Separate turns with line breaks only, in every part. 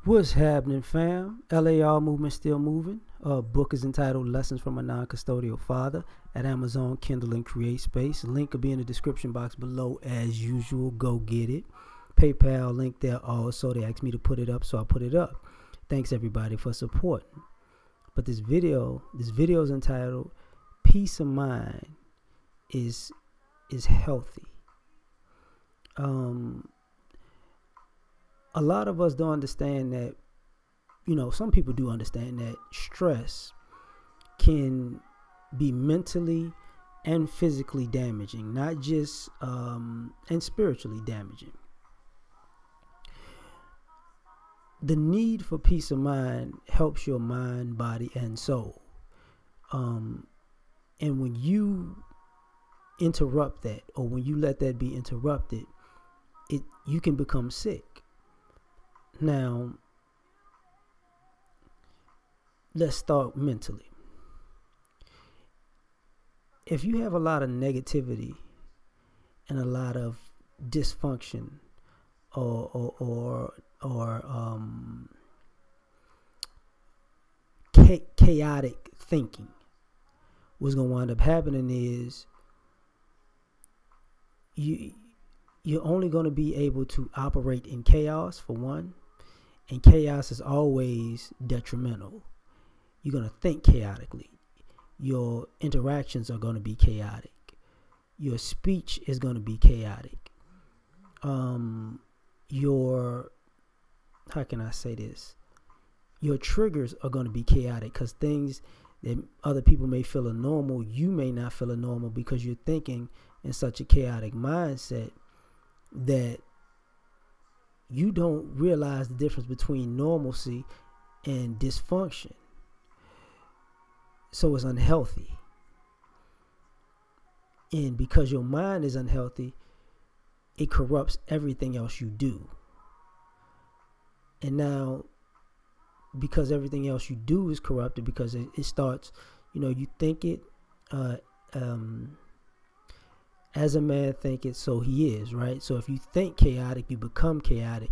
What's happening, fam? L.A.R movement still moving. Book is entitled Lessons from a Non-Custodial Father at Amazon, Kindle, and Create Space. Link will be in the description box below as usual. Go get it. PayPal link there also. They asked me to put it up, so I put it up. Thanks everybody for supporting. But this video is entitled Peace of Mind is healthy. A lot of us don't understand that, some people do understand that stress can be mentally and physically damaging, not just, and spiritually damaging. The need for peace of mind helps your mind, body, and soul. And when you interrupt that, or when you let that be interrupted, you can become sick. Now, let's start mentally. If you have a lot of negativity and a lot of dysfunction or chaotic thinking, what's going to wind up happening is you're only going to be able to operate in chaos, for one. And chaos is always detrimental. You're going to think chaotically. Your interactions are going to be chaotic. Your speech is going to be chaotic. How can I say this? Your triggers are going to be chaotic because things that other people may feel are normal, you may not feel are normal because you're thinking in such a chaotic mindset that you don't realize the difference between normalcy and dysfunction. So it's unhealthy. And because your mind is unhealthy, it corrupts everything else you do. And now, because everything else you do is corrupted, because it starts, you think it, as a man thinketh, so he is, right? So if you think chaotic, you become chaotic,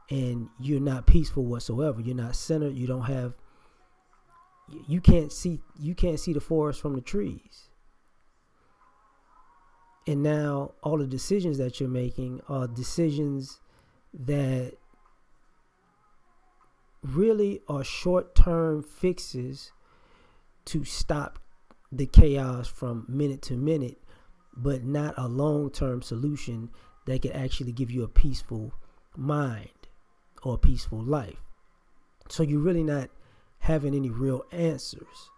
and you're not peaceful whatsoever. You're not centered. You don't have. You can't see the forest from the trees. And now all the decisions that you're making are decisions that really are short-term fixes to stop the chaos from minute to minute, but not a long-term solution that can actually give you a peaceful mind or a peaceful life. So you're really not having any real answers.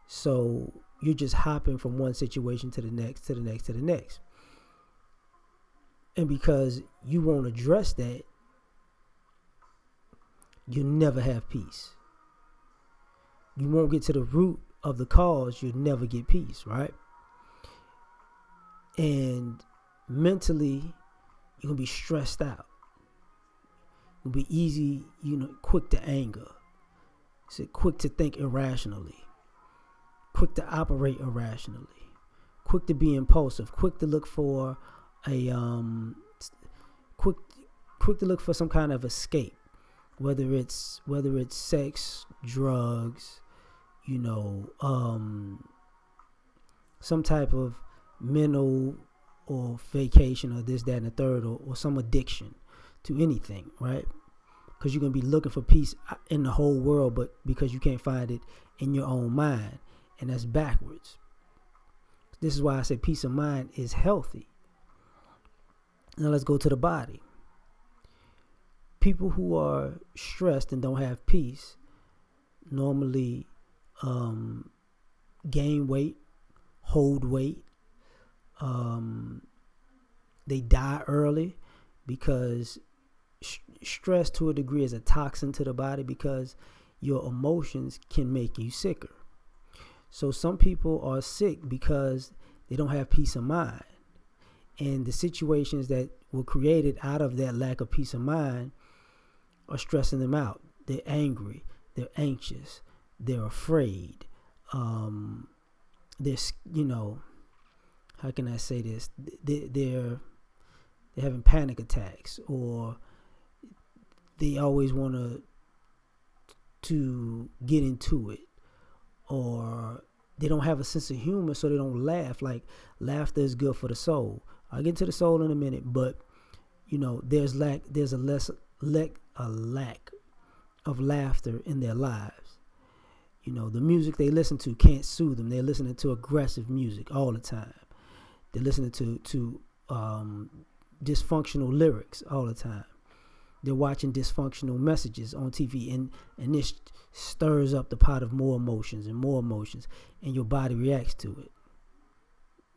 So you're just hopping from one situation to the next, to the next, to the next. And because you won't address that, you'll never have peace. You won't get to the root of the cause, you'll never get peace, right? And mentally, you're going to be stressed out. You'll be easy, quick to anger. So quick to think irrationally. Quick to operate irrationally. Quick to be impulsive. Quick to look for quick to look for some kind of escape. Whether it's sex, drugs, some type of mental or vacation or this, that, and the third, or some addiction to anything, right? Because you're going to be looking for peace in the whole world, but because you can't find it in your own mind, and that's backwards. This is why I say peace of mind is healthy. Now let's go to the body. People who are stressed and don't have peace normally gain weight, hold weight. They die early because stress to a degree is a toxin to the body, because your emotions can make you sicker. So some people are sick because they don't have peace of mind. And the situations that were created out of that lack of peace of mind are stressing them out. They're angry. They're anxious. They're afraid. They're, how can I say this? They're having panic attacks, or they always want to to get into it, or they don't have a sense of humor, so they don't laugh. Like, laughter is good for the soul. I'll get to the soul in a minute, but there's a lack of laughter in their lives. The music they listen to can't soothe them. They're listening to aggressive music all the time. They're listening to dysfunctional lyrics all the time. They're watching dysfunctional messages on TV, and this stirs up the pot of more emotions, and your body reacts to it.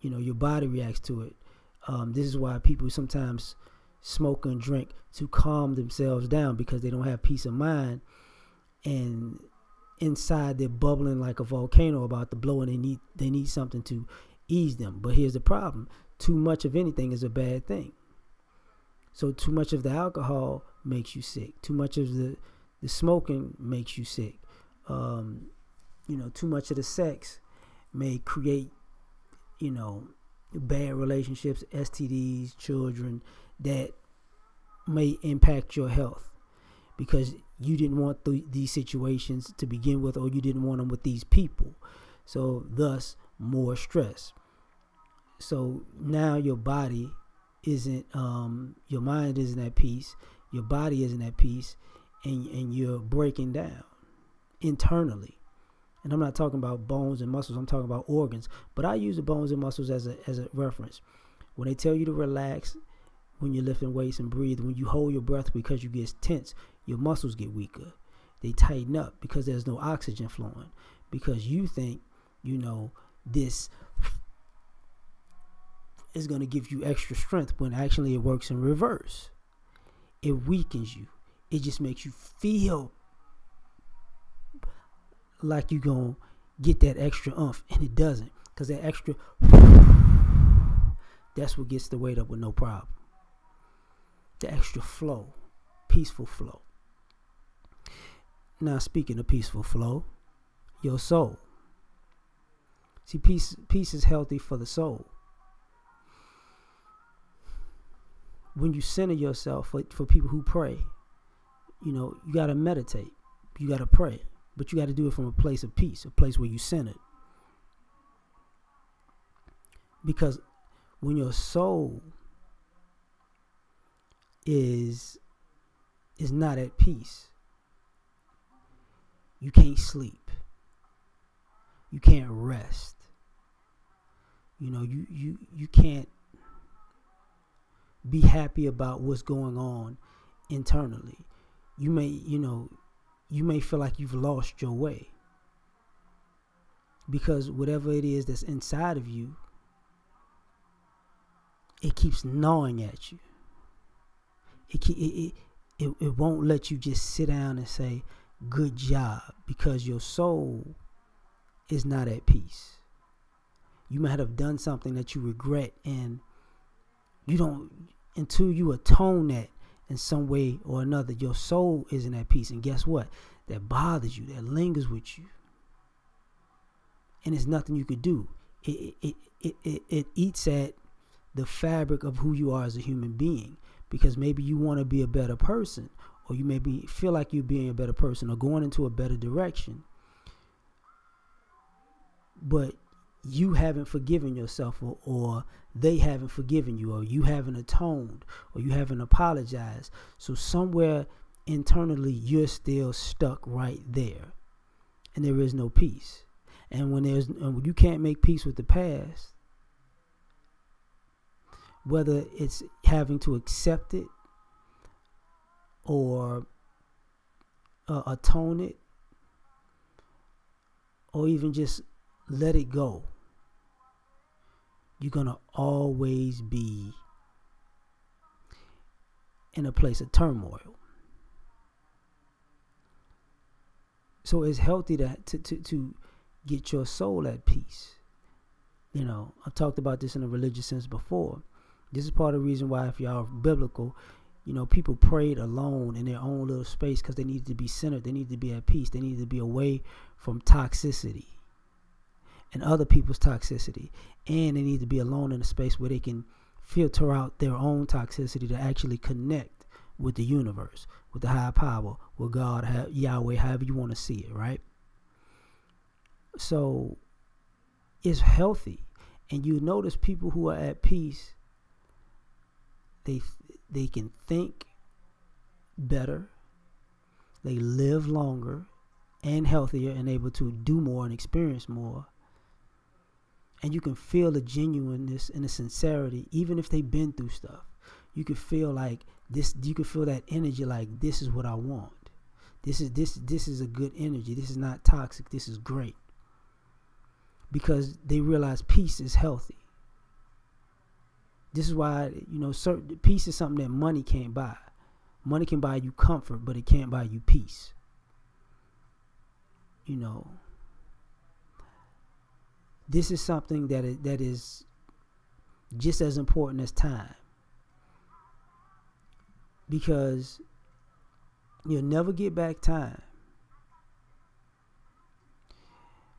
Your body reacts to it. This is why people sometimes smoke and drink to calm themselves down, because they don't have peace of mind, and inside they're bubbling like a volcano about to blow, and they need something to ease them. But here's the problem: too much of anything is a bad thing. So too much of the alcohol makes you sick. Too much of the smoking makes you sick. Too much of the sex may create, bad relationships, STDs, children, that may impact your health because you didn't want these situations to begin with, or you didn't want them with these people. So thus, more stress. So now your body isn't, your mind isn't at peace, your body isn't at peace, and you're breaking down internally. And I'm not talking about bones and muscles, I'm talking about organs. But I use the bones and muscles as a reference. When they tell you to relax when you're lifting weights and breathe, when you hold your breath because you get tense, your muscles get weaker. They tighten up because there's no oxygen flowing. Because you think, this is going to give you extra strength, when actually it works in reverse. It weakens you. It just makes you feel like you're going to get that extra oomph, and it doesn't, because that extra, that's what gets the weight up with no problem. The extra flow, peaceful flow. Now, speaking of peaceful flow, your soul. See, peace is healthy for the soul. When you center yourself, for people who pray, you got to meditate. You got to pray. But you got to do it from a place of peace, a place where you centered. Because when your soul is not at peace, you can't sleep. You can't rest. You can't be happy about what's going on internally. You may feel like you've lost your way, because whatever it is that's inside of you, it keeps gnawing at you. It won't let you just sit down and say, good job, because your soul is not at peace. You might have done something that you regret, and you don't, until you atone that in some way or another, your soul isn't at peace. And guess what? That bothers you, that lingers with you, and there's nothing you could do. It eats at the fabric of who you are as a human being, because maybe you want to be a better person, or you maybe feel like you're being a better person or going into a better direction, but you haven't forgiven yourself, or they haven't forgiven you, or you haven't atoned, or you haven't apologized. So somewhere internally, you're still stuck right there, and there is no peace. And when you can't make peace with the past, whether it's having to accept it or atone it, or even just let it go, you're going to always be in a place of turmoil. So it's healthy to get your soul at peace. I've talked about this in a religious sense before. This is part of the reason why, if y'all are biblical, people prayed alone in their own little space, because they needed to be centered. They needed to be at peace. They needed to be away from toxicity and other people's toxicity. And they need to be alone in a space where they can filter out their own toxicity to actually connect with the universe, with the higher power, with God, Yahweh, however you want to see it, right? So it's healthy. And you notice people who are at peace, they can think better, they live longer and healthier and able to do more and experience more. And you can feel the genuineness and the sincerity, even if they've been through stuff. You can feel like this. You can feel that energy, like this is what I want. This is a good energy. This is not toxic. This is great. Because they realize peace is healthy. This is why, certain peace is something that money can't buy. Money can buy you comfort, but it can't buy you peace. This is something that is just as important as time. Because you'll never get back time.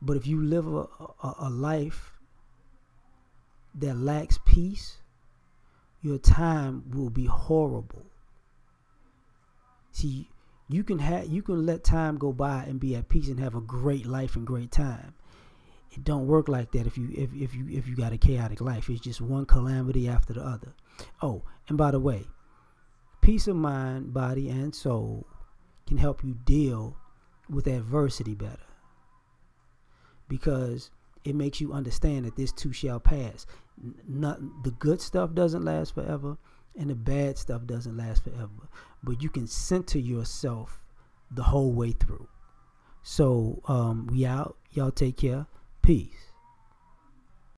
But if you live a life that lacks peace, your time will be horrible. See, you can let time go by and be at peace and have a great life and great time. It don't work like that if you got a chaotic life. It's just one calamity after the other. Oh, and by the way, peace of mind, body, and soul can help you deal with adversity better. Because it makes you understand that this too shall pass. The good stuff doesn't last forever, and the bad stuff doesn't last forever. But you can center yourself the whole way through. So we out. Y'all take care. Peace.